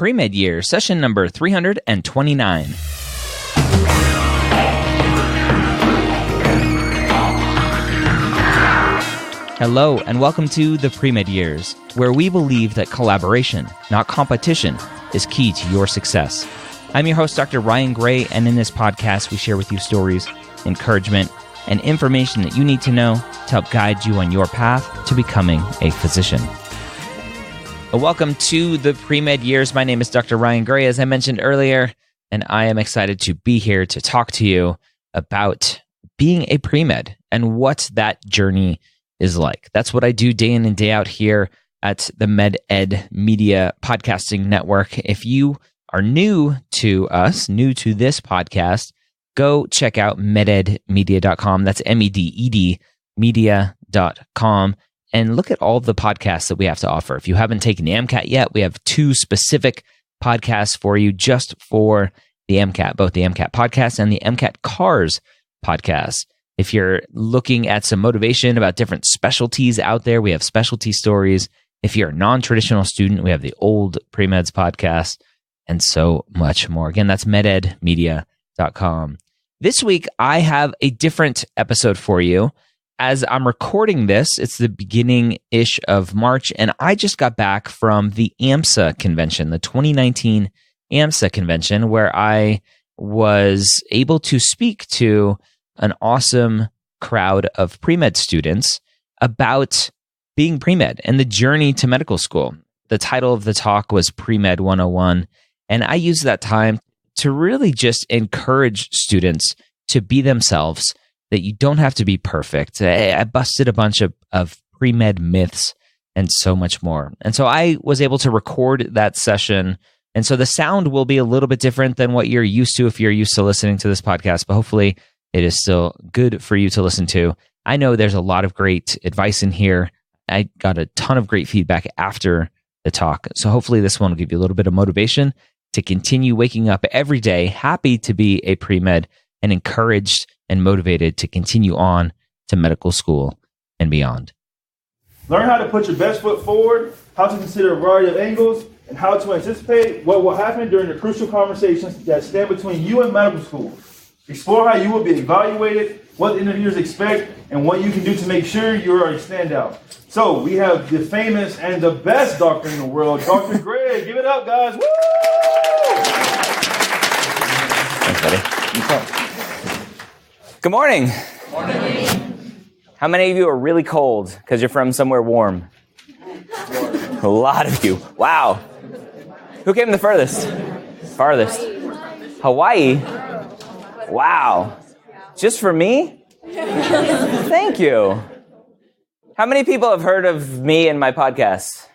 Premed year, session number 329. Hello, and welcome to the Premed years, where we believe that collaboration, not competition, is key to your success. I'm your host, Dr. Ryan Gray, and in this podcast, we share with you stories, encouragement, and information that you need to know to help guide you on your path to becoming a physician. Welcome to the Premed years. My name is Dr. Ryan Gray, as I mentioned earlier, and I am excited to be here to talk to you about being a Premed and what that journey is like. That's what I do day in and day out here at the MedEd Media Podcasting Network. If you are new to us, new to this podcast, go check out mededmedia.com. That's MEDED media.com. And look at all the podcasts that we have to offer. If you haven't taken the MCAT yet, we have 2 specific podcasts for you just for the MCAT, both the MCAT podcast and the MCAT Cars podcast. If you're looking at some motivation about different specialties out there, we have specialty stories. If you're a non-traditional student, we have the Old Premeds podcast and so much more. Again, that's mededmedia.com. This week, I have a different episode for you. As I'm recording this, it's the beginning-ish of March, and I just got back from the AMSA Convention, the 2019 AMSA Convention, where I was able to speak to an awesome crowd of pre-med students about being pre-med and the journey to medical school. The title of the talk was Premed 101, and I used that time to really just encourage students to be themselves, that you don't have to be perfect. I busted a bunch of pre-med myths and so much more. And so I was able to record that session. And so the sound will be a little bit different than what you're used to if you're used to listening to this podcast, but hopefully it is still good for you to listen to. I know there's a lot of great advice in here. I got a ton of great feedback after the talk. So hopefully this one will give you a little bit of motivation to continue waking up every day, happy to be a pre-med and encouraged and motivated to continue on to medical school and beyond. Learn how to put your best foot forward, how to consider a variety of angles, and how to anticipate what will happen during the crucial conversations that stand between you and medical school. Explore how you will be evaluated, what the interviewers expect, and what you can do to make sure you are a standout. So we have the famous and the best doctor in the world, Dr. Gray. Give it up, guys. Woo! Thanks, buddy. Good morning. How many of you are really cold because you're from somewhere warm? A lot of you. Wow. Who came the furthest? Farthest. Hawaii? Wow. Just for me? Thank you. How many people have heard of me and my podcast?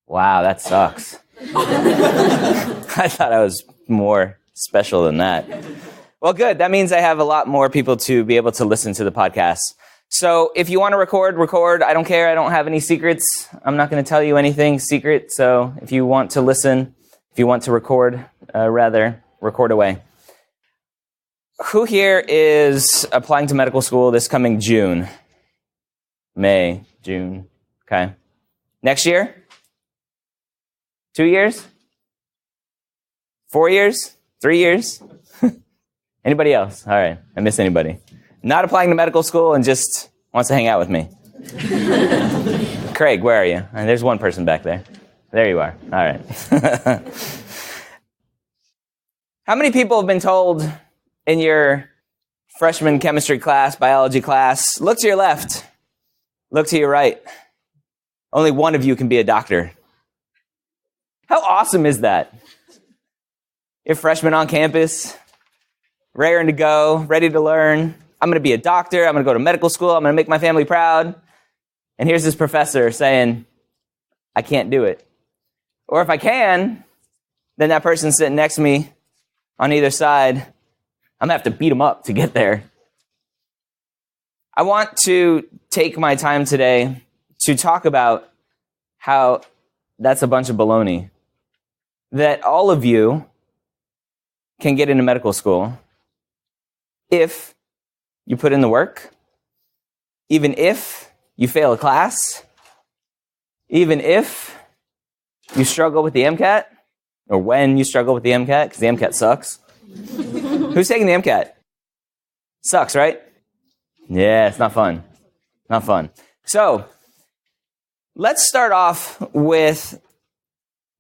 Wow, that sucks. I thought I was more special than that. Well, good. That means I have a lot more people to be able to listen to the podcast. So if you want to record. I don't care. I don't have any secrets. I'm not going to tell you anything secret. So if you want to listen, if you want to record, record away. Who here is applying to medical school this coming June? May, June. Okay. Next year? 2 years? 4 years? 3 years? Anybody else? All right. I missed anybody. Not applying to medical school and just wants to hang out with me. Craig, where are you? There's one person back there. There you are. All right. How many people have been told in your freshman chemistry class, biology class, look to your left, look to your right. Only one of you can be a doctor. How awesome is that? You're freshmen on campus, raring to go, ready to learn. I'm going to be a doctor. I'm going to go to medical school. I'm going to make my family proud. And here's this professor saying, I can't do it. Or if I can, then that person sitting next to me on either side, I'm going to have to beat them up to get there. I want to take my time today to talk about how that's a bunch of baloney. That all of you can get into medical school if you put in the work, even if you fail a class, even if you struggle with the MCAT, or when you struggle with the MCAT, because the MCAT sucks. Who's taking the MCAT? Sucks, right? Yeah, it's not fun. Not fun. So, let's start off with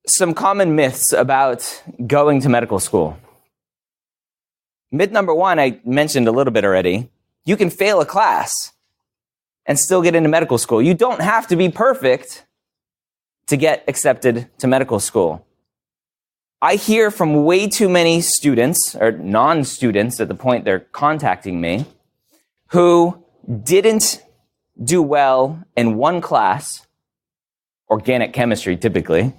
some common myths about going to medical school. Myth number one, I mentioned a little bit already. You can fail a class and still get into medical school. You don't have to be perfect to get accepted to medical school. I hear from way too many students, or non-students at the point they're contacting me, who didn't do well in one class, organic chemistry typically,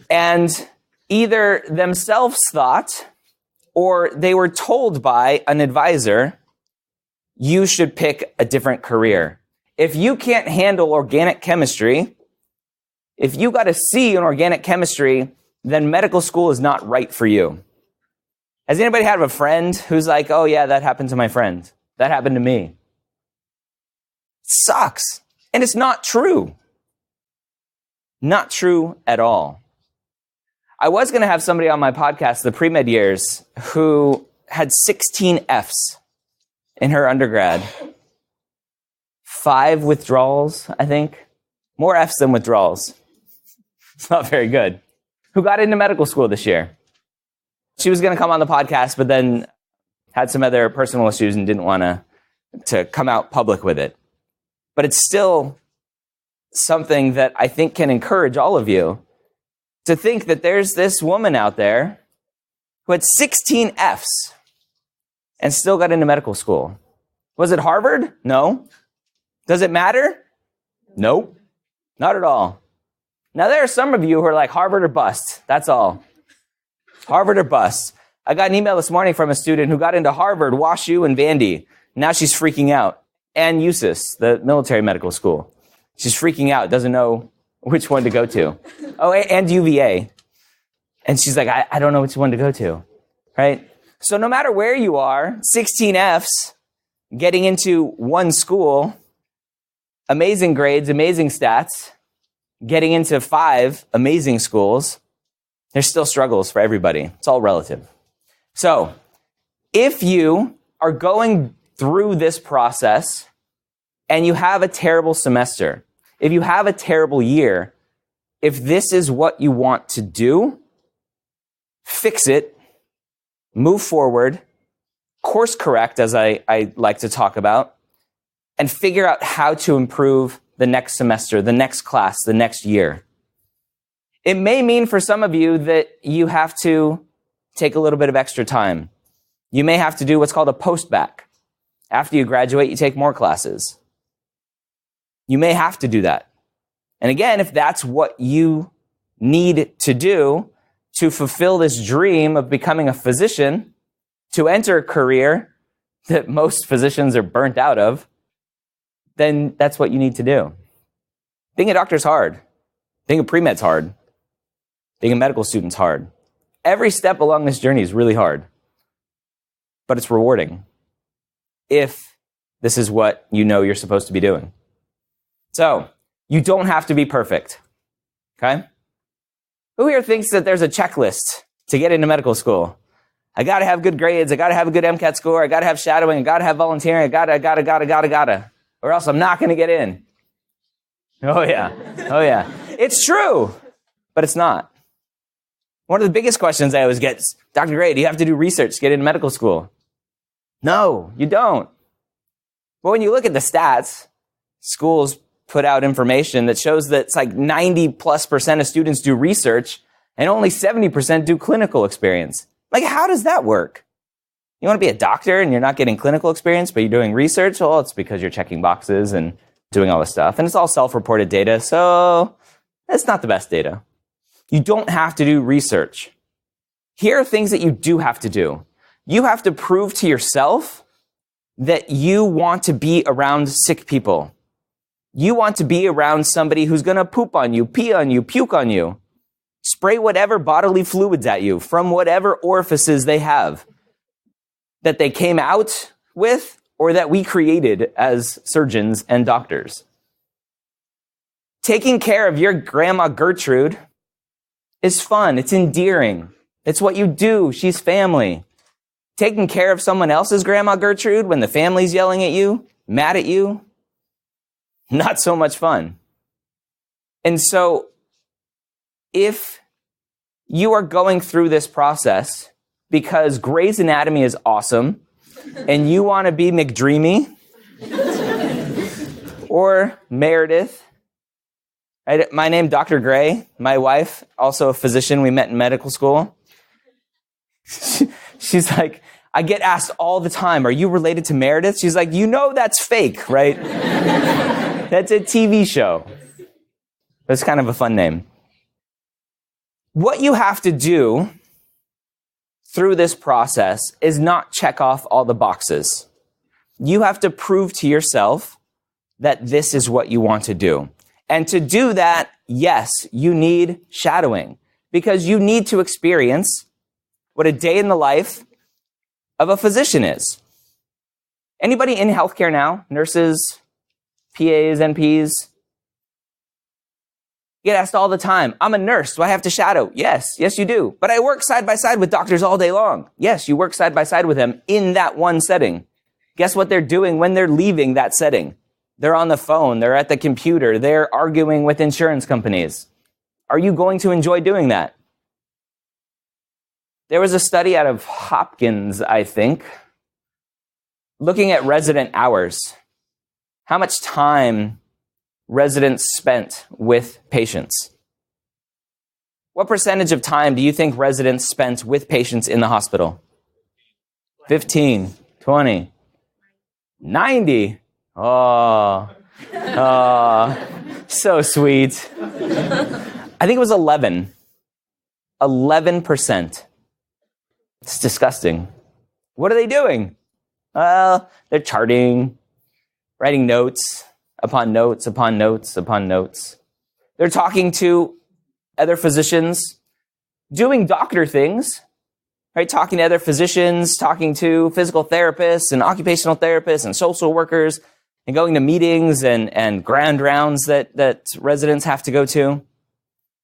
and either themselves thought or they were told by an advisor, you should pick a different career. If you can't handle organic chemistry, if you got a C in organic chemistry, then medical school is not right for you. Has anybody had a friend who's like, oh yeah, that happened to my friend. That happened to me. It sucks. And it's not true. Not true at all. I was going to have somebody on my podcast, the Premed years, who had 16 Fs in her undergrad. 5 withdrawals, I think. More Fs than withdrawals. It's not very good. Who got into medical school this year. She was going to come on the podcast, but then had some other personal issues and didn't want to come out public with it. But it's still something that I think can encourage all of you to think that there's this woman out there who had 16 Fs and still got into medical school. Was it Harvard? No. Does it matter? Nope. Not at all. Now, there are some of you who are like, Harvard or bust. That's all. Harvard or bust. I got an email this morning from a student who got into Harvard, WashU, and Vandy. Now she's freaking out. And USIS, the military medical school. She's freaking out, doesn't know which one to go to. Oh, and UVA. And she's like, I don't know which one to go to. Right? So no matter where you are, 16 Fs, getting into one school, amazing grades, amazing stats, getting into 5 amazing schools, there's still struggles for everybody. It's all relative. So, if you are going through this process and you have a terrible semester, if you have a terrible year, if this is what you want to do, fix it, move forward, course correct, as I like to talk about, and figure out how to improve the next semester, the next class, the next year. It may mean for some of you that you have to take a little bit of extra time. You may have to do what's called a post-bac. After you graduate, you take more classes. You may have to do that. And again, if that's what you need to do to fulfill this dream of becoming a physician, to enter a career that most physicians are burnt out of, then that's what you need to do. Being a doctor's hard. Being a pre-med's hard. Being a medical student's hard. Every step along this journey is really hard. But it's rewarding if this is what you know you're supposed to be doing. So, you don't have to be perfect. Okay? Who here thinks that there's a checklist to get into medical school? I gotta have good grades, I gotta have a good MCAT score, I gotta have shadowing, I gotta have volunteering, I gotta. Or else I'm not gonna get in. Oh yeah. It's true, but it's not. One of the biggest questions I always get is, Dr. Gray, do you have to do research to get into medical school? No, you don't. But when you look at the stats, schools put out information that shows that it's like 90+% of students do research and only 70% do clinical experience. Like, how does that work? You want to be a doctor and you're not getting clinical experience, but you're doing research? Well, it's because you're checking boxes and doing all this stuff. And it's all self-reported data, so it's not the best data. You don't have to do research. Here are things that you do have to do. You have to prove to yourself that you want to be around sick people. You want to be around somebody who's going to poop on you, pee on you, puke on you, spray whatever bodily fluids at you from whatever orifices they have that they came out with or that we created as surgeons and doctors. Taking care of your Grandma Gertrude is fun. It's endearing. It's what you do. She's family. Taking care of someone else's Grandma Gertrude when the family's yelling at you, mad at you, not so much fun. And so if you are going through this process because Grey's Anatomy is awesome and you want to be McDreamy or Meredith, my name Dr. Gray, my wife, also a physician, we met in medical school. She's like, I get asked all the time, are you related to Meredith? She's like, you know that's fake, right? That's a TV show. That's kind of a fun name. What you have to do through this process is not check off all the boxes. You have to prove to yourself that this is what you want to do. And to do that, yes, you need shadowing because you need to experience what a day in the life of a physician is. Anybody in healthcare now? Nurses, PAs, NPs? You get asked all the time, I'm a nurse, do I have to shadow? Yes, you do. But I work side by side with doctors all day long. Yes, you work side by side with them in that one setting. Guess what they're doing when they're leaving that setting? They're on the phone, they're at the computer, they're arguing with insurance companies. Are you going to enjoy doing that? There was a study out of Hopkins, I think, looking at resident hours. How much time residents spent with patients. What percentage of time do you think residents spent with patients in the hospital? 15, 20, 90. Oh, so sweet. I think it was 11. 11%. It's disgusting. What are they doing? Well, they're charting, writing notes upon notes upon notes upon notes. They're talking to other physicians, doing doctor things, right? Talking to other physicians, talking to physical therapists and occupational therapists and social workers, and going to meetings and grand rounds that residents have to go to.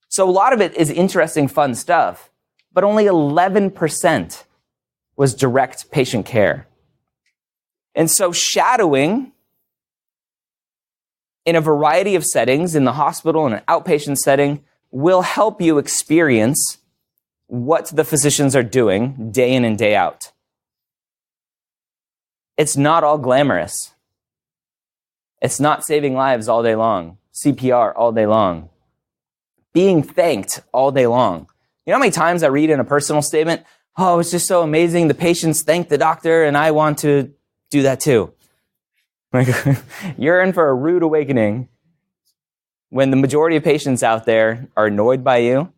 So a lot of it is interesting, fun stuff, but only 11% was direct patient care. And so shadowing in a variety of settings, in the hospital, in an outpatient setting, will help you experience what the physicians are doing day in and day out. It's not all glamorous. It's not saving lives all day long, CPR all day long, being thanked all day long. You know how many times I read in a personal statement, oh, it's just so amazing, the patients thank the doctor, and I want to do that too. Like, you're in for a rude awakening when the majority of patients out there are annoyed by you,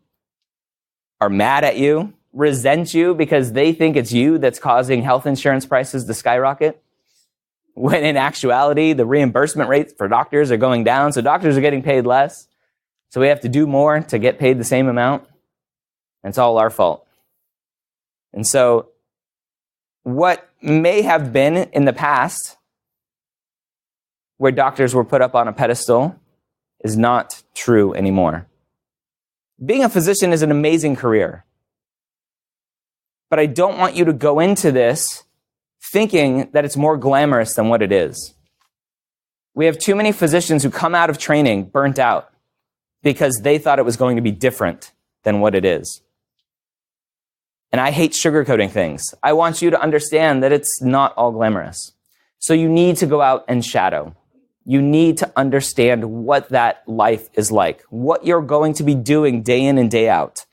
are mad at you, resent you because they think it's you that's causing health insurance prices to skyrocket, when in actuality, the reimbursement rates for doctors are going down, so doctors are getting paid less, so we have to do more to get paid the same amount. And it's all our fault. And so what may have been in the past where doctors were put up on a pedestal is not true anymore. Being a physician is an amazing career. But I don't want you to go into this thinking that it's more glamorous than what it is. We have too many physicians who come out of training burnt out because they thought it was going to be different than what it is. And I hate sugarcoating things. I want you to understand that it's not all glamorous. So you need to go out and shadow. You need to understand what that life is like, what you're going to be doing day in and day out.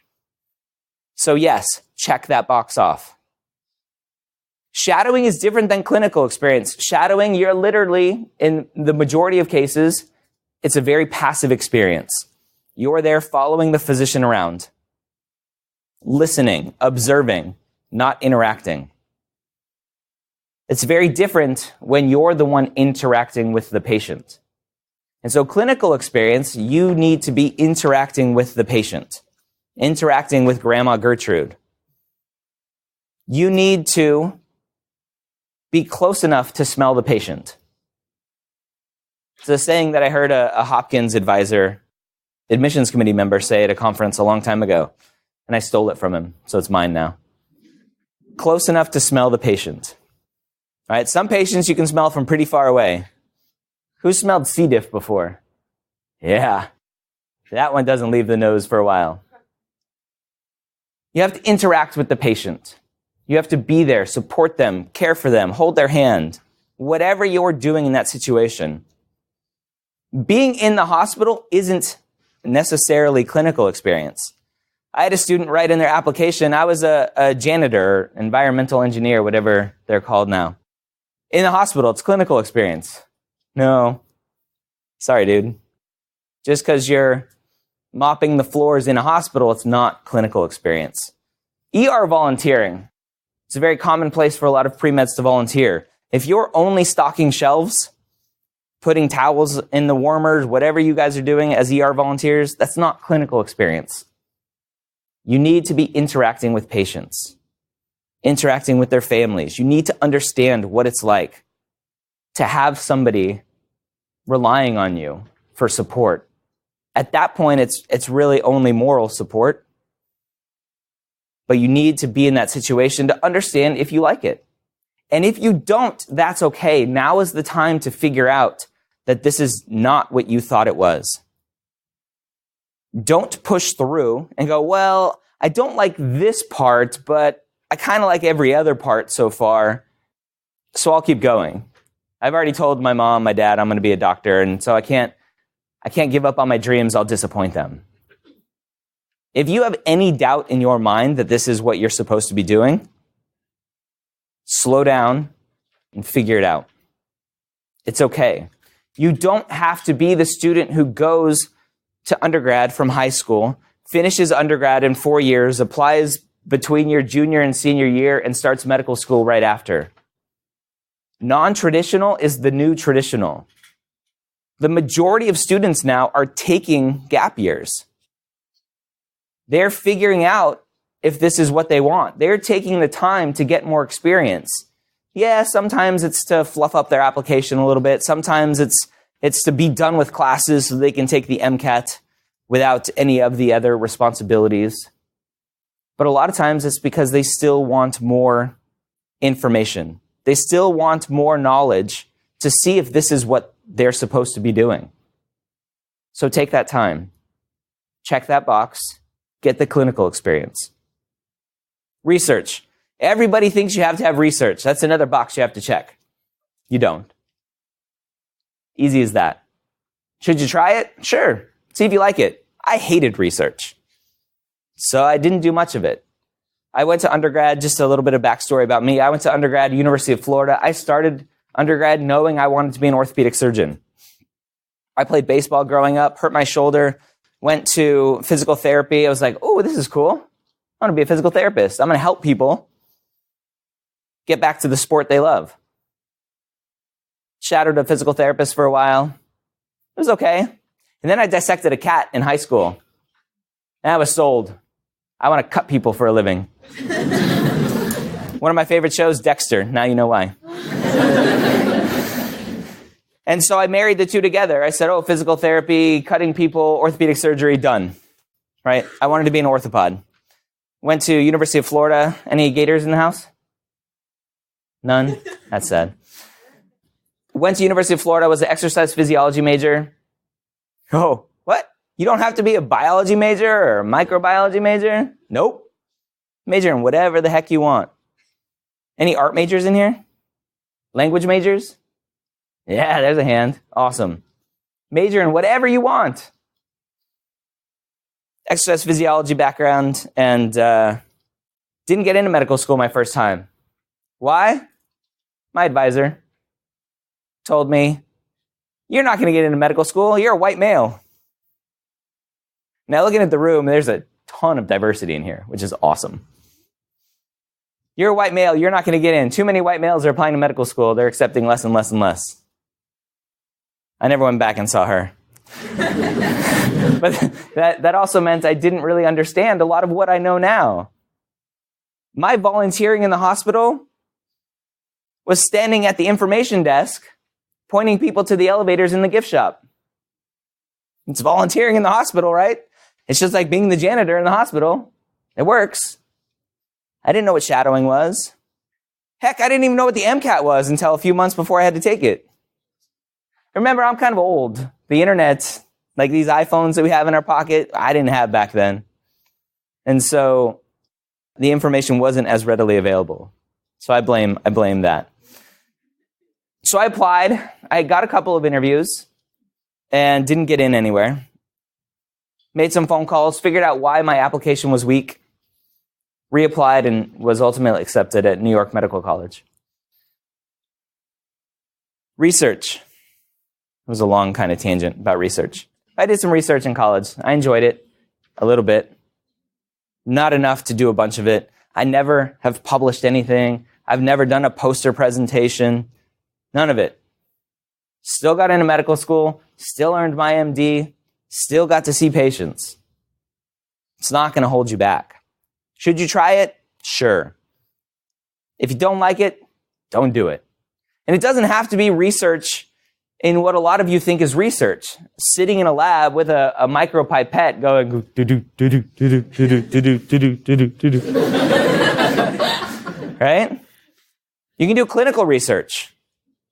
So yes, check that box off. Shadowing is different than clinical experience. Shadowing, you're literally, in the majority of cases, it's a very passive experience. You're there following the physician around, listening, observing, not interacting. It's very different when you're the one interacting with the patient. And so clinical experience, you need to be interacting with the patient, interacting with Grandma Gertrude. You need to be close enough to smell the patient. It's a saying that I heard a Hopkins advisor admissions committee member say at a conference a long time ago, and I stole it from him, so it's mine now. Close enough to smell the patient. All right, some patients you can smell from pretty far away. Who smelled C. diff before? Yeah, that one doesn't leave the nose for a while. You have to interact with the patient. You have to be there, support them, care for them, hold their hand. Whatever you're doing in that situation. Being in the hospital isn't necessarily clinical experience. I had a student write in their application, I was a janitor, environmental engineer, whatever they're called now. In the hospital, it's clinical experience. No. Sorry, dude. Just because you're mopping the floors in a hospital, it's not clinical experience. ER volunteering. It's a very common place for a lot of pre-meds to volunteer. If you're only stocking shelves, putting towels in the warmers, whatever you guys are doing as ER volunteers, that's not clinical experience. You need to be interacting with patients, interacting with their families. You need to understand what it's like to have somebody relying on you for support. At that point, it's really only moral support. But you need to be in that situation to understand if you like it. And if you don't, that's okay. Now is the time to figure out that this is not what you thought it was. Don't push through and go, well, I don't like this part, but I kind of like every other part so far, so I'll keep going. I've already told my mom, my dad, I'm going to be a doctor, and so I can't give up on my dreams. I'll disappoint them. If you have any doubt in your mind that this is what you're supposed to be doing, slow down and figure it out. It's okay. You don't have to be the student who goes to undergrad from high school, finishes undergrad in 4 years, applies between your junior and senior year, and starts medical school right after. Non-traditional is the new traditional. The majority of students now are taking gap years. They're figuring out if this is what they want. They're taking the time to get more experience. Yeah, sometimes it's to fluff up their application a little bit. Sometimes it's to be done with classes so they can take the MCAT without any of the other responsibilities. But a lot of times it's because they still want more information. They still want more knowledge to see if this is what they're supposed to be doing. So take that time. Check that box. Get the clinical experience. Research. Everybody thinks you have to have research. That's another box you have to check. You don't. Easy as that. Should you try it? Sure. See if you like it. I hated research, so I didn't do much of it. I went to undergrad, just a little bit of backstory about me. I went to undergrad, University of Florida. I started undergrad knowing I wanted to be an orthopedic surgeon. I played baseball growing up, hurt my shoulder, went to physical therapy. I was like, oh, this is cool. I want to be a physical therapist. I'm going to help people get back to the sport they love. Shadowed a physical therapist for a while. It was okay. And then I dissected a cat in high school. And I was sold. I want to cut people for a living. One of my favorite shows, Dexter. Now you know why. And so I married the two together. I said, oh, physical therapy, cutting people, orthopedic surgery, done. Right? I wanted to be an orthopod. Went to University of Florida. Any Gators in the house? None? That's sad. Went to University of Florida, was an exercise physiology major. Oh, what? You don't have to be a biology major or a microbiology major? Nope. Major in whatever the heck you want. Any art majors in here? Language majors? Yeah, there's a hand. Awesome. Major in whatever you want. Exercise physiology background, and didn't get into medical school my first time. Why? My advisor told me, you're not going to get into medical school. You're a white male. Now looking at the room, there's a ton of diversity in here, which is awesome. You're a white male. You're not going to get in. Too many white males are applying to medical school. They're accepting less and less and less. I never went back and saw her. But that also meant I didn't really understand a lot of what I know now. My volunteering in the hospital was standing at the information desk, pointing people to the elevators in the gift shop. It's volunteering in the hospital, right? It's just like being the janitor in the hospital. It works. I didn't know what shadowing was. Heck, I didn't even know what the MCAT was until a few months before I had to take it. Remember, I'm kind of old. The internet, like these iPhones that we have in our pocket, I didn't have back then. And so the information wasn't as readily available. So I blame that. So I applied. I got a couple of interviews and didn't get in anywhere. Made some phone calls, figured out why my application was weak, reapplied, and was ultimately accepted at New York Medical College. Research. It was a long kind of tangent about research. I did some research in college. I enjoyed it a little bit. Not enough to do a bunch of it. I never have published anything. I've never done a poster presentation. None of it. Still got into medical school, still earned my MD, still got to see patients. It's not going to hold you back. Should you try it? Sure. If you don't like it, don't do it. And it doesn't have to be research in what a lot of you think is research. Sitting in a lab with a micropipette going right? You can do clinical research.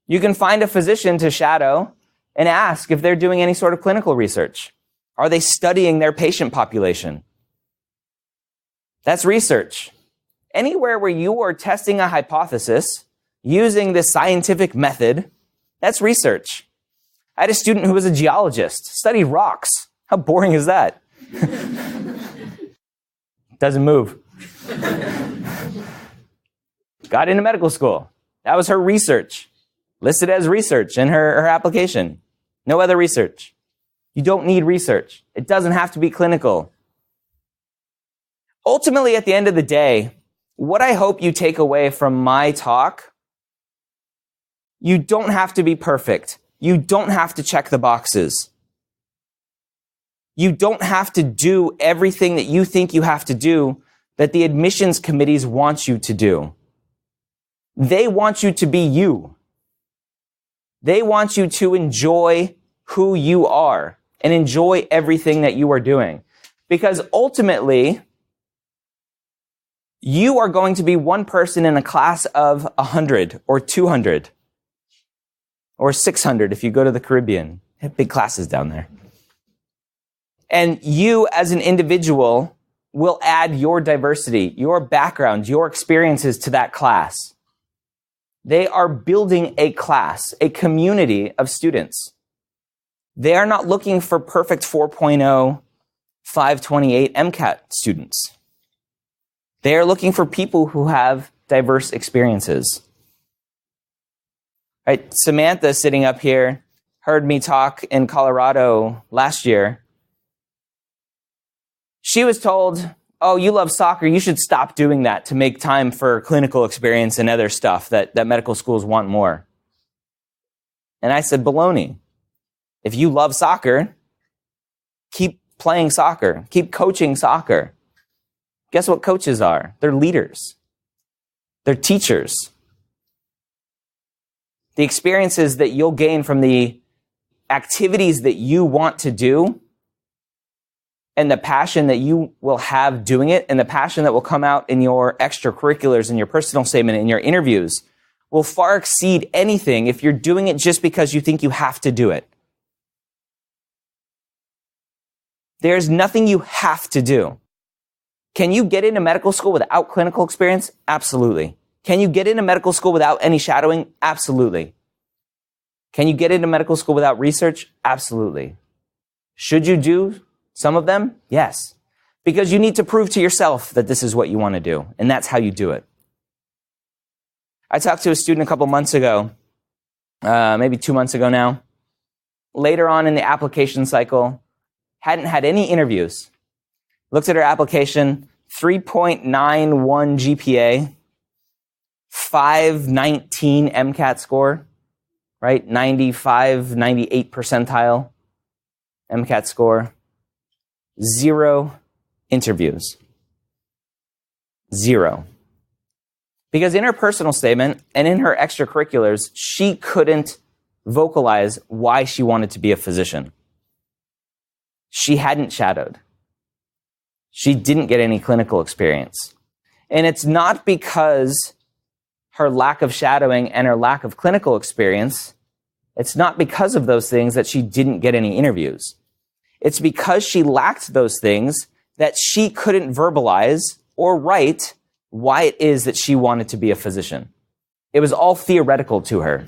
You can find a physician to shadow and ask if they're doing any sort of clinical research. Are they studying their patient population? That's research. Anywhere where you are testing a hypothesis using this scientific method, that's research. I had a student who was a geologist, studied rocks. How boring is that? Doesn't move. Got into medical school. That was her research. Listed as research in her application. No other research. You don't need research. It doesn't have to be clinical. Ultimately, at the end of the day, what I hope you take away from my talk, you don't have to be perfect. You don't have to check the boxes. You don't have to do everything that you think you have to do that the admissions committees want you to do. They want you to be you. They want you to enjoy who you are and enjoy everything that you are doing. Because ultimately, you are going to be one person in a class of 100 or 200 or 600 if you go to the Caribbean. They have big classes down there. And you as an individual will add your diversity, your background, your experiences to that class. They are building a class, a community of students. They are not looking for perfect 4.0, 528 MCAT students. They are looking for people who have diverse experiences. Right? Samantha, sitting up here, heard me talk in Colorado last year. She was told, oh, you love soccer, you should stop doing that to make time for clinical experience and other stuff that medical schools want more. And I said, baloney. If you love soccer, keep playing soccer, keep coaching soccer. Guess what coaches are? They're leaders. They're teachers. The experiences that you'll gain from the activities that you want to do and the passion that you will have doing it and the passion that will come out in your extracurriculars and your personal statement and your interviews will far exceed anything if you're doing it just because you think you have to do it. There's nothing you have to do. Can you get into medical school without clinical experience? Absolutely. Can you get into medical school without any shadowing? Absolutely. Can you get into medical school without research? Absolutely. Should you do some of them? Yes. Because you need to prove to yourself that this is what you want to do, and that's how you do it. I talked to a student a couple months ago, maybe 2 months ago now. Later on in the application cycle, hadn't had any interviews. Looked at her application, 3.91 GPA, 519 MCAT score, right? 95, 98 percentile MCAT score. 0 interviews. 0. Because in her personal statement and in her extracurriculars, she couldn't vocalize why she wanted to be a physician. she hadn't shadowed. She didn't get any clinical experience. And it's not because her lack of shadowing and her lack of clinical experience, it's not because of those things that she didn't get any interviews. It's because she lacked those things that she couldn't verbalize or write why it is that she wanted to be a physician. It was all theoretical to her.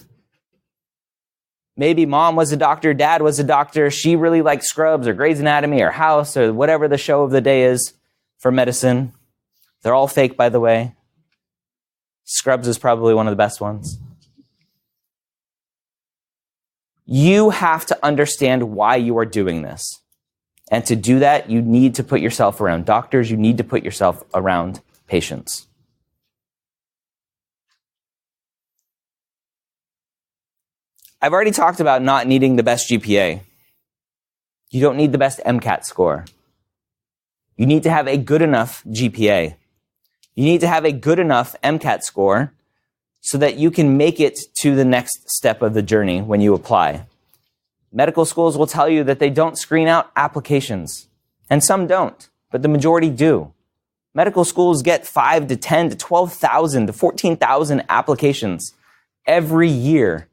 Maybe mom was a doctor, dad was a doctor, she really liked Scrubs or Grey's Anatomy or House or whatever the show of the day is for medicine. They're all fake, by the way. Scrubs is probably one of the best ones. You have to understand why you are doing this. And to do that, you need to put yourself around doctors. You need to put yourself around patients. I've already talked about not needing the best GPA. You don't need the best MCAT score. You need to have a good enough GPA. You need to have a good enough MCAT score so that you can make it to the next step of the journey when you apply. Medical schools will tell you that they don't screen out applications, and some don't, but the majority do. Medical schools get 5 to 10 to 12,000 to 14,000 applications every year.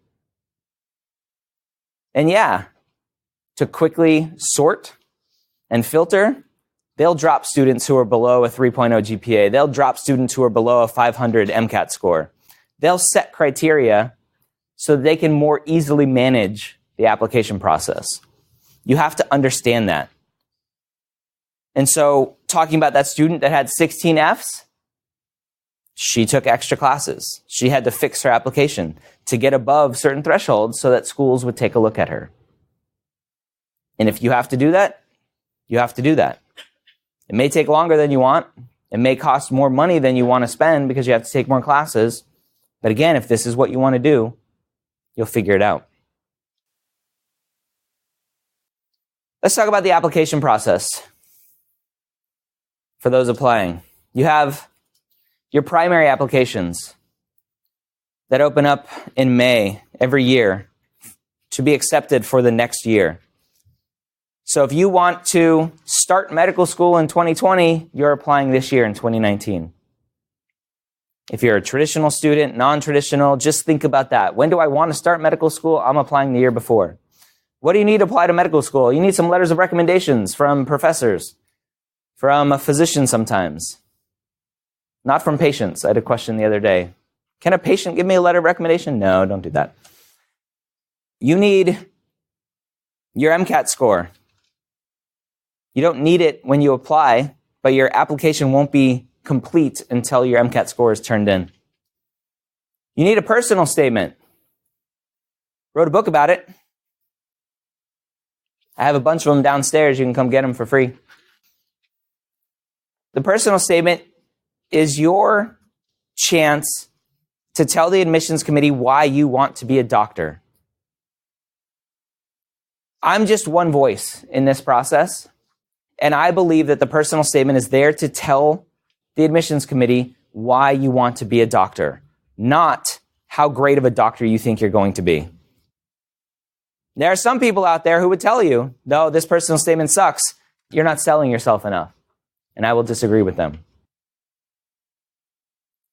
And yeah, to quickly sort and filter, they'll drop students who are below a 3.0 GPA. They'll drop students who are below a 500 MCAT score. They'll set criteria so they can more easily manage the application process. You have to understand that. And so, talking about that student that had 16 Fs, she took extra classes. She had to fix her application to get above certain thresholds so that schools would take a look at her. And if you have to do that, you have to do that. It may take longer than you want. It may cost more money than you want to spend because you have to take more classes. But again, if this is what you want to do, you'll figure it out. Let's talk about the application process for those applying. You have your primary applications that open up in May every year to be accepted for the next year. So if you want to start medical school in 2020, you're applying this year in 2019. If you're a traditional student, non-traditional, just think about that. When do I want to start medical school? I'm applying the year before. What do you need to apply to medical school? You need some letters of recommendations from professors, from a physician sometimes, not from patients. I had a question the other day. Can a patient give me a letter of recommendation? No, don't do that. You need your MCAT score. You don't need it when you apply, but your application won't be complete until your MCAT score is turned in. You need a personal statement. Wrote a book about it. I have a bunch of them downstairs. You can come get them for free. The personal statement is your chance to tell the admissions committee why you want to be a doctor. I'm just one voice in this process, and I believe that the personal statement is there to tell the admissions committee why you want to be a doctor, not how great of a doctor you think you're going to be. There are some people out there who would tell you, no, this personal statement sucks. You're not selling yourself enough. And I will disagree with them.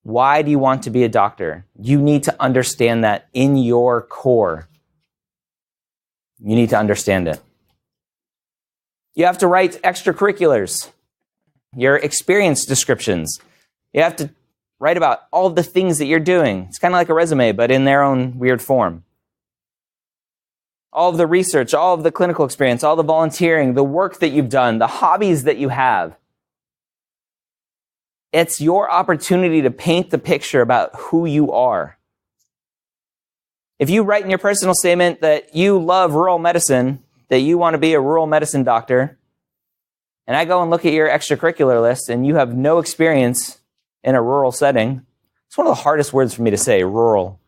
Why do you want to be a doctor? You need to understand that in your core. You need to understand it. You have to write extracurriculars, your experience descriptions. You have to write about all the things that you're doing. It's kind of like a resume, but in their own weird form. All of the research, all of the clinical experience, all the volunteering, the work that you've done, the hobbies that you have. It's your opportunity to paint the picture about who you are. If you write in your personal statement that you love rural medicine, that you want to be a rural medicine doctor, and I go and look at your extracurricular list and you have no experience in a rural setting, it's one of the hardest words for me to say, rural.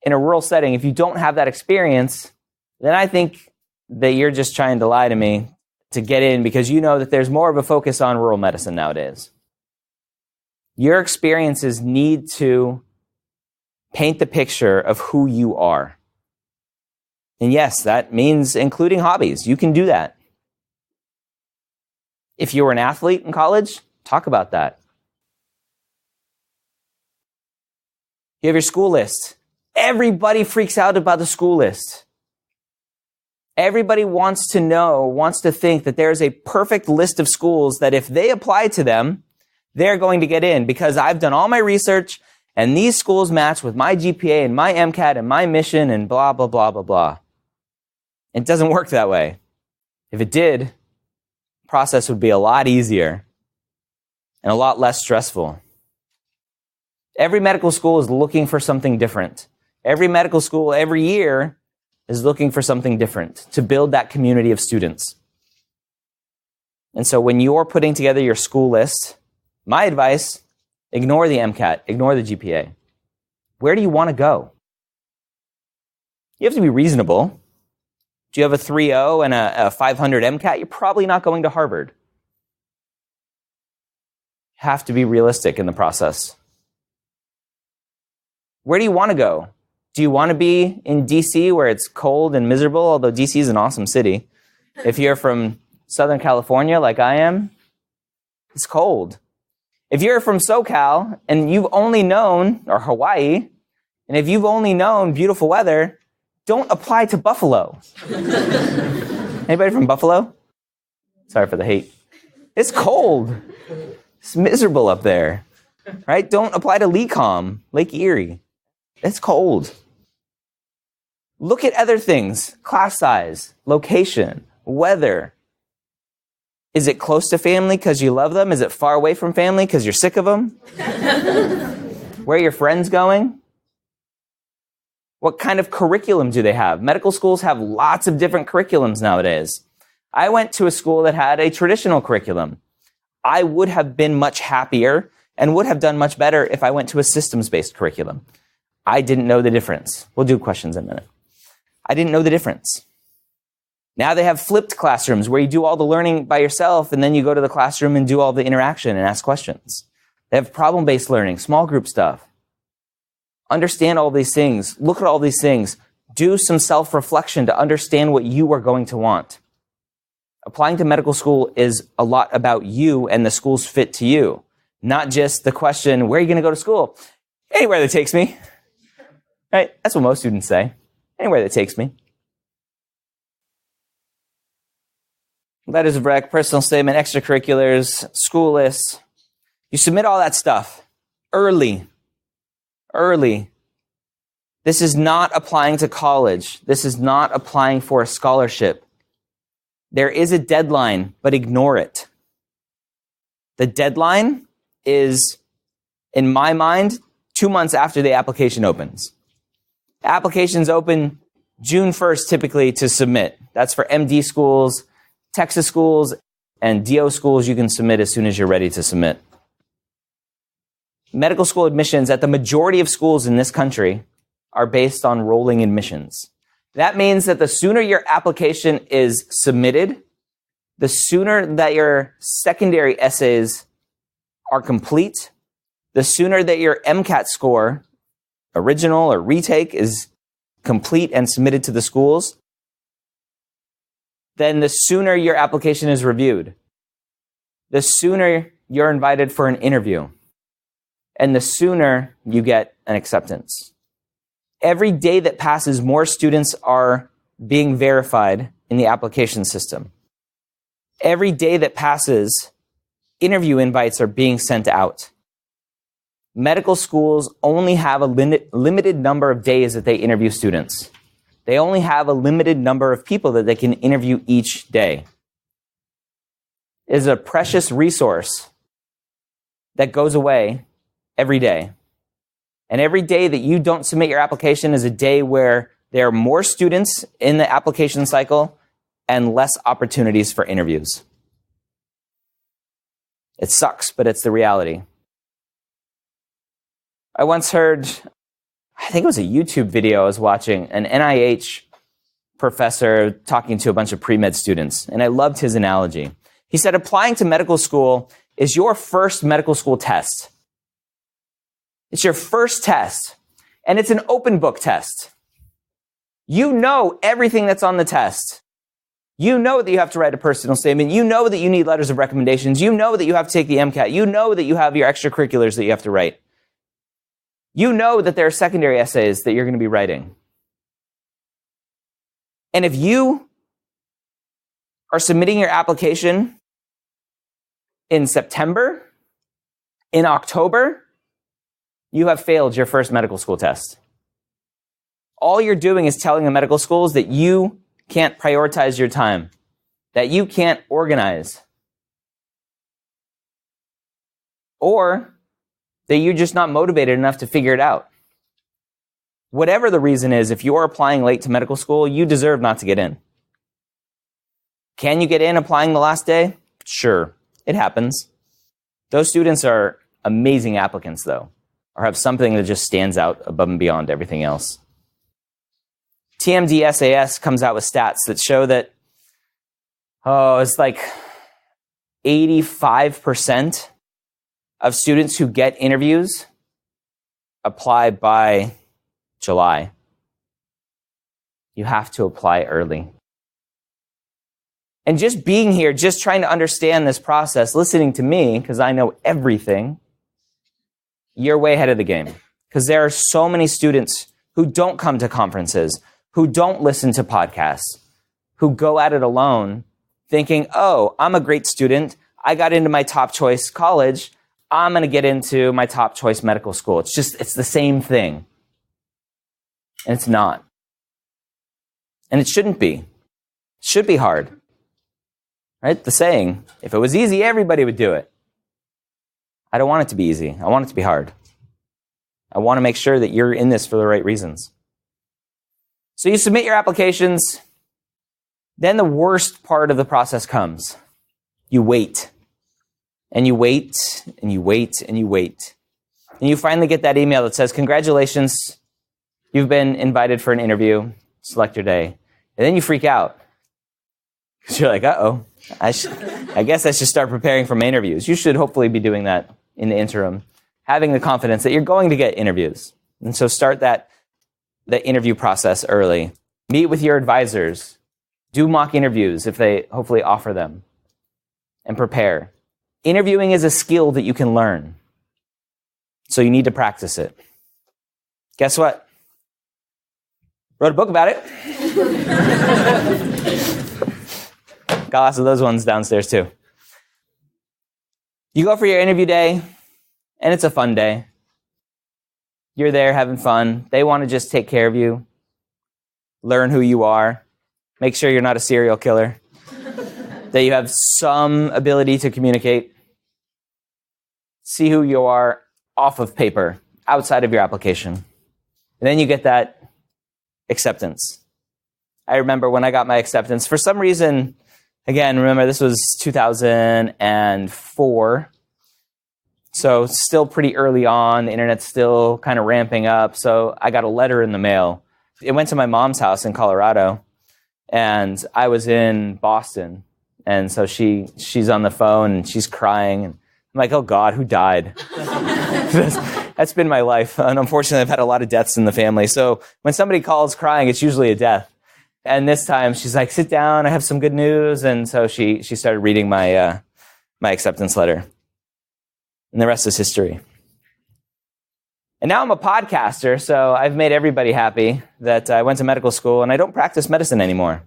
In a rural setting, if you don't have that experience, then I think that you're just trying to lie to me to get in because you know that there's more of a focus on rural medicine nowadays. Your experiences need to paint the picture of who you are. And yes, that means including hobbies. You can do that. If you were an athlete in college, talk about that. You have your school list. Everybody freaks out about the school list. Everybody wants to think that there's a perfect list of schools that if they apply to them, they're going to get in because I've done all my research and these schools match with my GPA and my MCAT and my mission and blah, blah, blah, blah, blah. It doesn't work that way. If it did, the process would be a lot easier and a lot less stressful. Every medical school is looking for something different. Every medical school every year is looking for something different to build that community of students. And so when you're putting together your school list, my advice, ignore the MCAT, ignore the GPA. Where do you want to go? You have to be reasonable. Do you have a 3.0 and a 500 MCAT? You're probably not going to Harvard. You have to be realistic in the process. Where do you want to go? Do you want to be in DC where it's cold and miserable, although DC is an awesome city? If you're from Southern California like I am, it's cold. If you're from SoCal and you've only known, or Hawaii, and if you've only known beautiful weather, don't apply to Buffalo. Anybody from Buffalo? Sorry for the hate. It's cold. It's miserable up there, right? Don't apply to LECOM, Lake Erie. It's cold. Look at other things, class size, location, weather. Is it close to family because you love them? Is it far away from family because you're sick of them? Where are your friends going? What kind of curriculum do they have? Medical schools have lots of different curriculums nowadays. I went to a school that had a traditional curriculum. I would have been much happier and would have done much better if I went to a systems-based curriculum. I didn't know the difference. We'll do questions in a minute. I didn't know the difference. Now they have flipped classrooms where you do all the learning by yourself and then you go to the classroom and do all the interaction and ask questions. They have problem-based learning, small group stuff. Understand all these things. Look at all these things. Do some self-reflection to understand what you are going to want. Applying to medical school is a lot about you and the school's fit to you, not just the question, where are you going to go to school? Anywhere that takes me. Right? That's what most students say. Anywhere that takes me. Letters of rec, personal statement, extracurriculars, school lists. You submit all that stuff early. This is not applying to college. This is not applying for a scholarship. There is a deadline, but ignore it. The deadline is, in my mind, 2 months after the application opens. Applications open June 1st typically to submit. That's for MD schools, Texas schools, and DO schools. You can submit as soon as you're ready to submit. Medical school admissions at the majority of schools in this country are based on rolling admissions. That means that the sooner your application is submitted, the sooner that your secondary essays are complete, the sooner that your MCAT score, original or retake, is complete and submitted to the schools, then the sooner your application is reviewed, the sooner you're invited for an interview, and the sooner you get an acceptance. Every day that passes, more students are being verified in the application system. Every day that passes, interview invites are being sent out. Medical schools only have a limited number of days that they interview students. They only have a limited number of people that they can interview each day. It is a precious resource that goes away every day. And every day that you don't submit your application is a day where there are more students in the application cycle and less opportunities for interviews. It sucks, but it's the reality. I once heard, I think it was a YouTube video I was watching, an NIH professor talking to a bunch of pre-med students, and I loved his analogy. He said, applying to medical school is your first medical school test. It's your first test, and it's an open book test. You know everything that's on the test. You know that you have to write a personal statement. You know that you need letters of recommendations. You know that you have to take the MCAT. You know that you have your extracurriculars that you have to write. You know that there are secondary essays that you're going to be writing. And if you are submitting your application in September, in October, you have failed your first medical school test. All you're doing is telling the medical schools that you can't prioritize your time, that you can't organize, or that you're just not motivated enough to figure it out. Whatever the reason is, if you're applying late to medical school, you deserve not to get in. Can you get in applying the last day? Sure, it happens. Those students are amazing applicants, though, or have something that just stands out above and beyond everything else. TMD SAS comes out with stats that show that, it's like 85% of students who get interviews apply by July. You have to apply early. And just being here, just trying to understand this process, listening to me, because I know everything, you're way ahead of the game. Because there are so many students who don't come to conferences, who don't listen to podcasts, who go at it alone, thinking, oh, I'm a great student. I got into my top choice college. I'm going to get into my top choice medical school. It's the same thing. And it's not. And it shouldn't be. It should be hard. Right? The saying, if it was easy, everybody would do it. I don't want it to be easy. I want it to be hard. I want to make sure that you're in this for the right reasons. So you submit your applications. Then the worst part of the process comes. You wait. And you wait, and you wait, and you wait. And you finally get that email that says, congratulations, you've been invited for an interview. Select your day. And then you freak out. Because you're like, uh-oh, I guess I should start preparing for my interviews. You should hopefully be doing that in the interim, having the confidence that you're going to get interviews. And so start the interview process early. Meet with your advisors. Do mock interviews if they hopefully offer them. And prepare. Interviewing is a skill that you can learn. So you need to practice it. Guess what? Wrote a book about it. Got lots of those ones downstairs too. You go for your interview day, and it's a fun day. You're there having fun. They want to just take care of you, learn who you are, make sure you're not a serial killer, that you have some ability to communicate, see who you are off of paper, outside of your application. And then you get that acceptance. I remember when I got my acceptance, for some reason, again, remember this was 2004, so still pretty early on, the internet's still kind of ramping up, so I got a letter in the mail. It went to my mom's house in Colorado, and I was in Boston, and so she's on the phone, and she's crying, and I'm like, oh God, who died? That's been my life, and unfortunately I've had a lot of deaths in the family, so when somebody calls crying, it's usually a death. And this time she's like, sit down, I have some good news, and so she started reading my acceptance letter. And the rest is history. And now I'm a podcaster, so I've made everybody happy that I went to medical school, and I don't practice medicine anymore.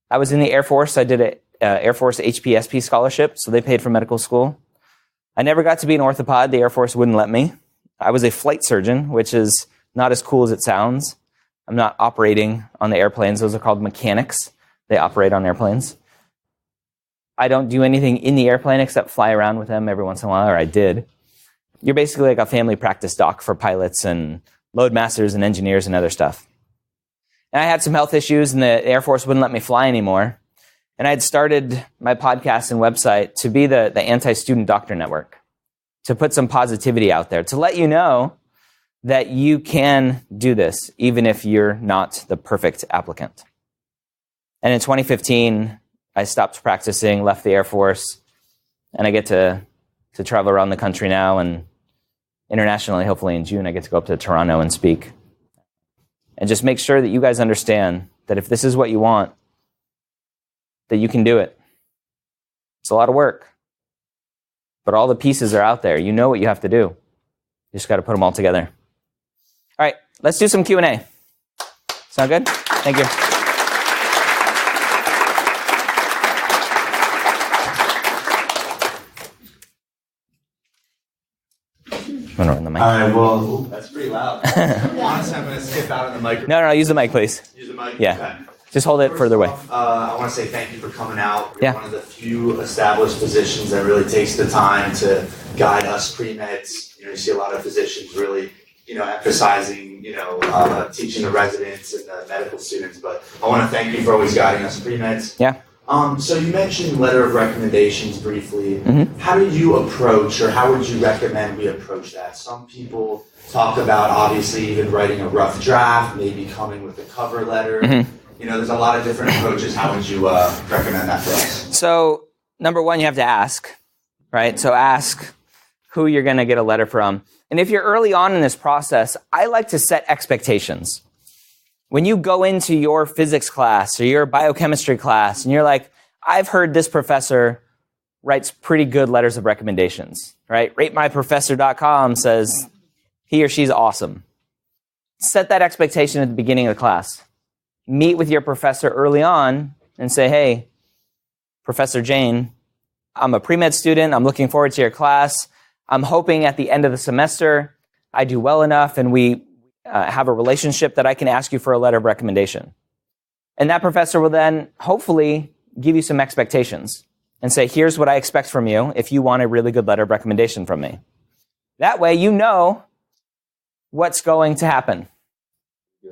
I was in the Air Force. I did an Air Force HPSP scholarship, so they paid for medical school. I never got to be an orthopod. The Air Force wouldn't let me. I was a flight surgeon, which is not as cool as it sounds. I'm not operating on the airplanes. Those are called mechanics. They operate on airplanes. I don't do anything in the airplane except fly around with them every once in a while, or I did. You're basically like a family practice doc for pilots and load masters and engineers and other stuff. And I had some health issues, and the Air Force wouldn't let me fly anymore. And I had started my podcast and website to be the anti-student doctor network, to put some positivity out there, to let you know that you can do this, even if you're not the perfect applicant. And in 2015, I stopped practicing, left the Air Force, and I get to travel around the country now, and internationally, hopefully in June, I get to go up to Toronto and speak. and just make sure that you guys understand that if this is what you want, that you can do it. It's a lot of work, but all the pieces are out there. You know what you have to do. You just got to put them all together. All right, let's do some Q&A. Sound good? Thank you. I'm going to run the mic. All right, well, that's pretty loud. Honestly, I'm going to skip out on the microphone. No, use the mic, please. Use the mic? Yeah. Okay. Just hold it further away. I want to say thank you for coming out. You're Yeah. one of the few established physicians that really takes the time to guide us pre-meds. You see a lot of physicians really, emphasizing, teaching the residents and the medical students. But I want to thank you for always guiding us pre-meds. Yeah. So you mentioned letter of recommendations briefly. Mm-hmm. How do you approach, or how would you recommend we approach that? Some people talk about obviously even writing a rough draft, maybe coming with a cover letter. Mm-hmm. There's a lot of different approaches. How would you recommend that for us? So, number one, you have to ask, right? So ask who you're going to get a letter from. And if you're early on in this process, I like to set expectations. When you go into your physics class or your biochemistry class and you're like, I've heard this professor writes pretty good letters of recommendations, right? RateMyProfessor.com says he or she's awesome. Set that expectation at the beginning of the class. Meet with your professor early on and say, hey, Professor Jane, I'm a pre-med student. I'm looking forward to your class. I'm hoping at the end of the semester I do well enough and we have a relationship that I can ask you for a letter of recommendation. And that professor will then hopefully give you some expectations and say, here's what I expect from you if you want a really good letter of recommendation from me. That way you know what's going to happen.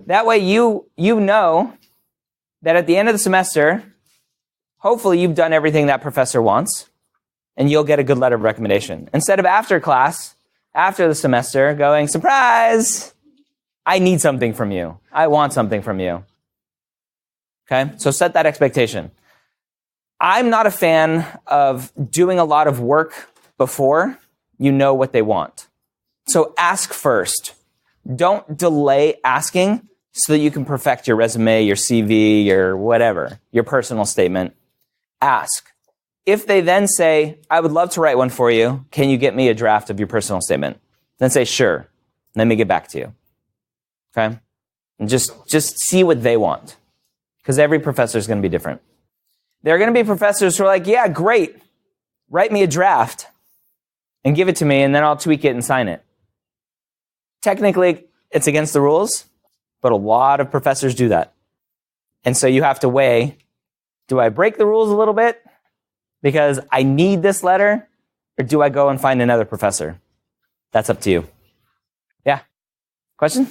That way you know that at the end of the semester, hopefully you've done everything that professor wants and you'll get a good letter of recommendation. Instead of after class, after the semester, going, surprise, I need something from you. I want something from you. Okay, so set that expectation. I'm not a fan of doing a lot of work before you know what they want. So ask first. Don't delay asking so that you can perfect your resume, your CV, your whatever, your personal statement. Ask. If they then say, I would love to write one for you, can you get me a draft of your personal statement? Then say, sure. Let me get back to you. Okay? And just see what they want. Because every professor is going to be different. There are going to be professors who are like, yeah, great. Write me a draft and give it to me, and then I'll tweak it and sign it. Technically, it's against the rules, but a lot of professors do that. And so you have to weigh, do I break the rules a little bit because I need this letter, or do I go and find another professor? That's up to you. Yeah. Question?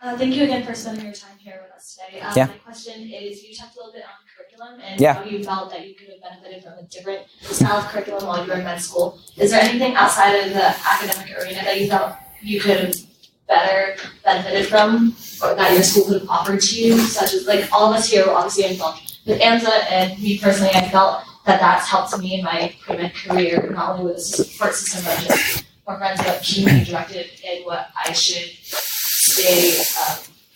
Thank you again for spending your time here with us today. Yeah. My question is, you talked a little bit on curriculum and Yeah. how you felt that you could have benefited from a different style of curriculum while you were in med school. Is there anything outside of the academic arena that you felt you could have better benefited from, or that your school could have offered to you, such as, like, all of us here were obviously involved with AMSA, and me personally, I felt that that's helped me in my pre-med career, not only with the support system, but just more friends, but community directed in what I should stay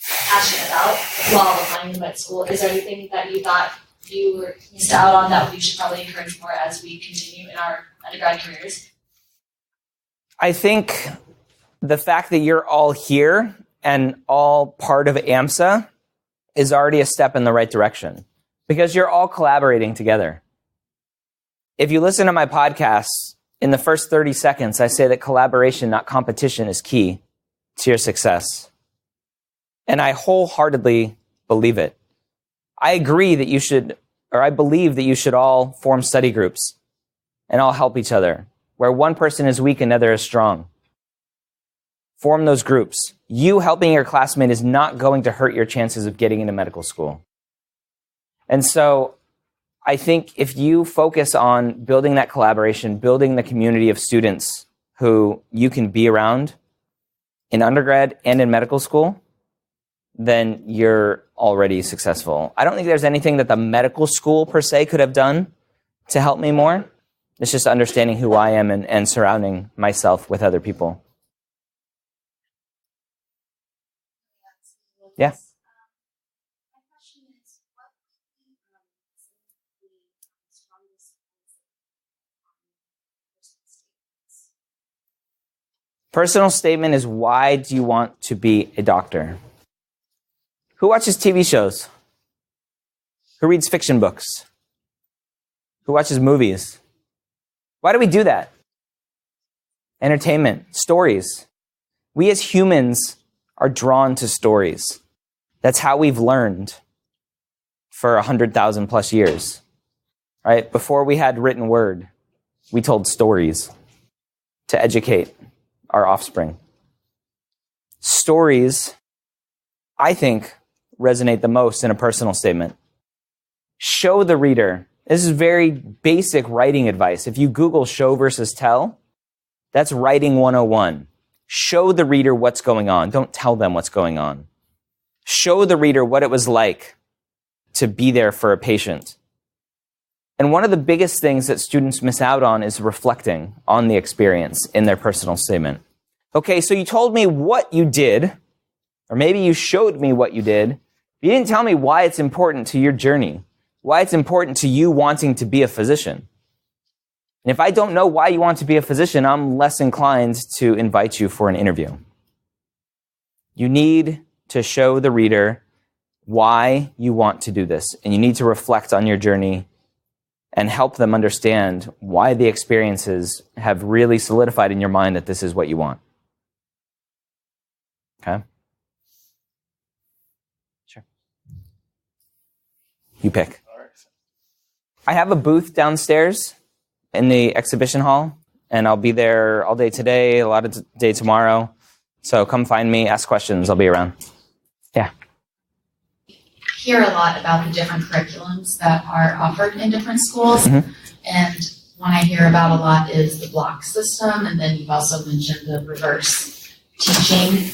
passionate about while applying to med school. Is there anything that you thought you were missed out on that we should probably encourage more as we continue in our undergrad careers? I think the fact that you're all here and all part of AMSA is already a step in the right direction because you're all collaborating together. If you listen to my podcasts, in the first 30 seconds, I say that collaboration, not competition, is key to your success. And I wholeheartedly believe it. I agree that you should, or I believe that you should all form study groups and all help each other, where one person is weak and another is strong. Form those groups. You helping your classmate is not going to hurt your chances of getting into medical school. And so I think if you focus on building that collaboration, building the community of students who you can be around in undergrad and in medical school, then you're already successful. I don't think there's anything that the medical school per se could have done to help me more. It's just understanding who I am and surrounding myself with other people. Yeah. My question is, what would be the strongest statements? Personal statement is, why do you want to be a doctor? Who watches TV shows? Who reads fiction books? Who watches movies? Why do we do that? Entertainment, stories. We as humans are drawn to stories. That's how we've learned for 100,000 plus years, right? Before we had written word, we told stories to educate our offspring. Stories, I think, resonate the most in a personal statement. Show the reader. This is very basic writing advice. If you Google show versus tell, that's writing 101. Show the reader what's going on. Don't tell them what's going on. Show the reader what it was like to be there for a patient. And one of the biggest things that students miss out on is reflecting on the experience in their personal statement. Okay, so you told me what you did, or maybe you showed me what you did, but you didn't tell me why it's important to your journey, why it's important to you wanting to be a physician. And if I don't know why you want to be a physician, I'm less inclined to invite you for an interview. You need to show the reader why you want to do this, and you need to reflect on your journey and help them understand why the experiences have really solidified in your mind that this is what you want. Okay? Sure. You pick. I have a booth downstairs in the exhibition hall, and I'll be there all day today, a lot of day tomorrow. So come find me, ask questions, I'll be around. Yeah. Hear a lot about the different curriculums that are offered in different schools. Mm-hmm. And one I hear about a lot is the block system, and then you've also mentioned the reverse teaching.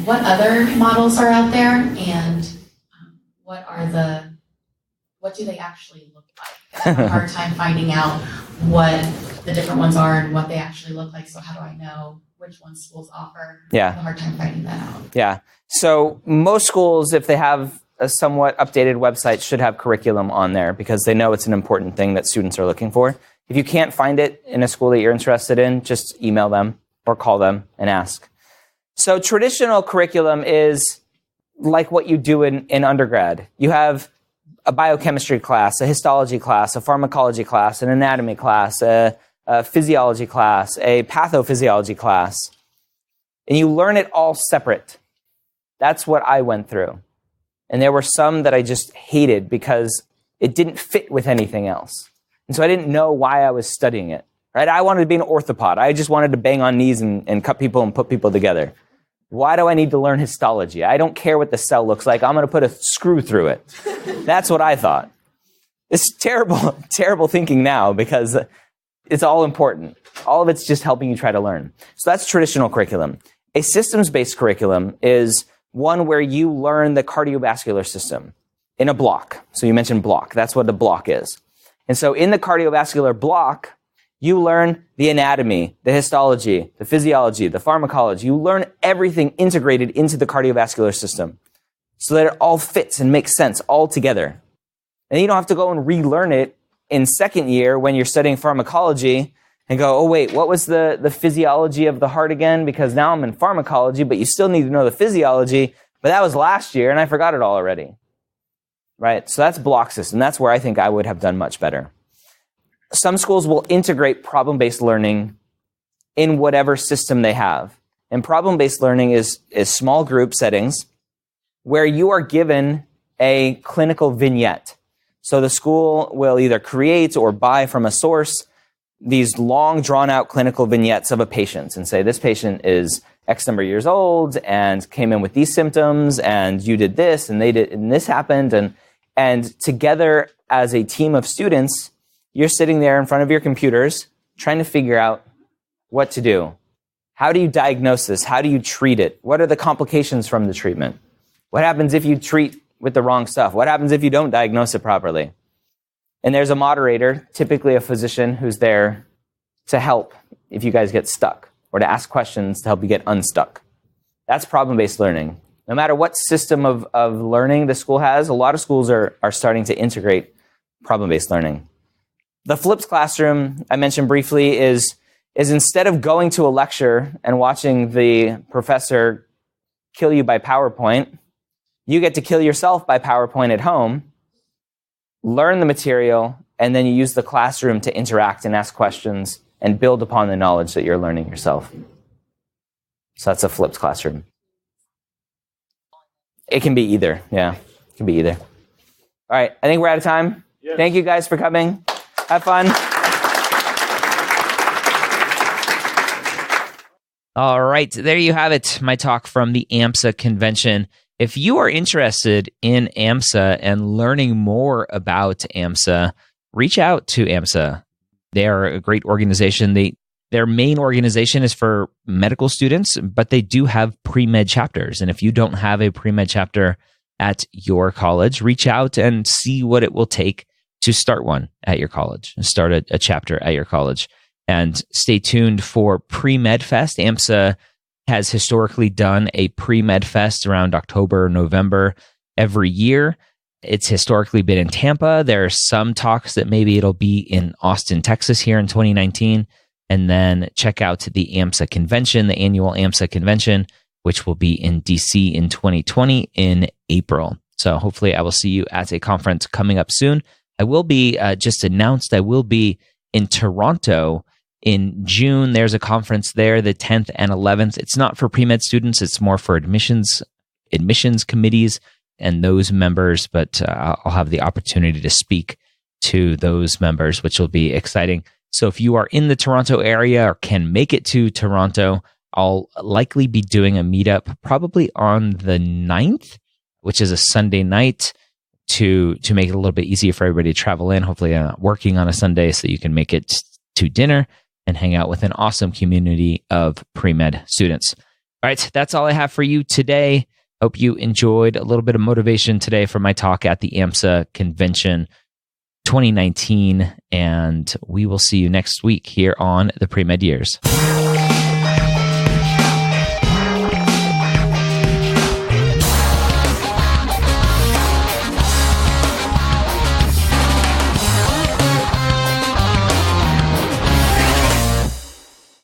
What other models are out there, and what do they actually look like? I have a hard time finding out what the different ones are and what they actually look like, so how do I know which ones schools offer? Yeah. I have a hard time finding that out. Yeah. So most schools, if they have a somewhat updated website, should have curriculum on there because they know it's an important thing that students are looking for. If you can't find it in a school that you're interested in, just email them or call them and ask. So traditional curriculum is like what you do in undergrad. You have a biochemistry class, a histology class, a pharmacology class, an anatomy class, a physiology class, a pathophysiology class. And you learn it all separate. That's what I went through. And there were some that I just hated because it didn't fit with anything else. And so I didn't know why I was studying it. Right? I wanted to be an orthopod. I just wanted to bang on knees and cut people and put people together. Why do I need to learn histology? I don't care what the cell looks like. I'm going to put a screw through it. That's what I thought. It's terrible, terrible thinking now because it's all important. All of it's just helping you try to learn. So that's traditional curriculum. A systems-based curriculum is one where you learn the cardiovascular system in a block. So you mentioned block. That's what the block is. And so in the cardiovascular block, you learn the anatomy, the histology, the physiology, the pharmacology. You learn everything integrated into the cardiovascular system so that it all fits and makes sense all together. And you don't have to go and relearn it in second year when you're studying pharmacology and go, oh, wait, what was the physiology of the heart again? Because now I'm in pharmacology, but you still need to know the physiology. But that was last year, and I forgot it all already. Right? So that's block system. That's where I think I would have done much better. Some schools will integrate problem-based learning in whatever system they have. And problem-based learning is small group settings where you are given a clinical vignette. So the school will either create or buy from a source these long, drawn-out clinical vignettes of a patient and say, this patient is X number of years old and came in with these symptoms, and you did this, and they did, and this happened. And together as a team of students, you're sitting there in front of your computers trying to figure out what to do. How do you diagnose this? How do you treat it? What are the complications from the treatment? What happens if you treat with the wrong stuff? What happens if you don't diagnose it properly? And there's a moderator, typically a physician, who's there to help if you guys get stuck or to ask questions to help you get unstuck. That's problem-based learning. No matter what system of learning the school has, a lot of schools are starting to integrate problem-based learning. The flipped classroom, I mentioned briefly, is instead of going to a lecture and watching the professor kill you by PowerPoint, you get to kill yourself by PowerPoint at home, learn the material, and then you use the classroom to interact and ask questions and build upon the knowledge that you're learning yourself. So that's a flipped classroom. It can be either, yeah. It can be either. All right, I think we're out of time. Yes. Thank you guys for coming. Have fun. All right, there you have it, my talk from the AMSA Convention. If you are interested in AMSA and learning more about AMSA, reach out to AMSA. They are a great organization. Their main organization is for medical students, but they do have pre-med chapters. And if you don't have a pre-med chapter at your college, reach out and see what it will take to start one at your college, start a chapter at your college. And stay tuned for Premed Fest. AMSA has historically done a Premed Fest around October, November every year. It's historically been in Tampa. There are some talks that maybe it'll be in Austin, Texas here in 2019. And then check out the AMSA Convention, the annual AMSA Convention, which will be in DC in 2020 in April. So hopefully I will see you at a conference coming up soon. I will be, just announced, I will be in Toronto in June. There's a conference there, the 10th and 11th. It's not for pre-med students. It's more for admissions committees and those members, but I'll have the opportunity to speak to those members, which will be exciting. So if you are in the Toronto area or can make it to Toronto, I'll likely be doing a meetup probably on the 9th, which is a Sunday night, to make it a little bit easier for everybody to travel in. Hopefully I'm not working on a Sunday so you can make it to dinner and hang out with an awesome community of pre-med students. All right, that's all I have for you today. Hope you enjoyed a little bit of motivation today from my talk at the AMSA Convention 2019, and we will see you next week here on the Premed Years.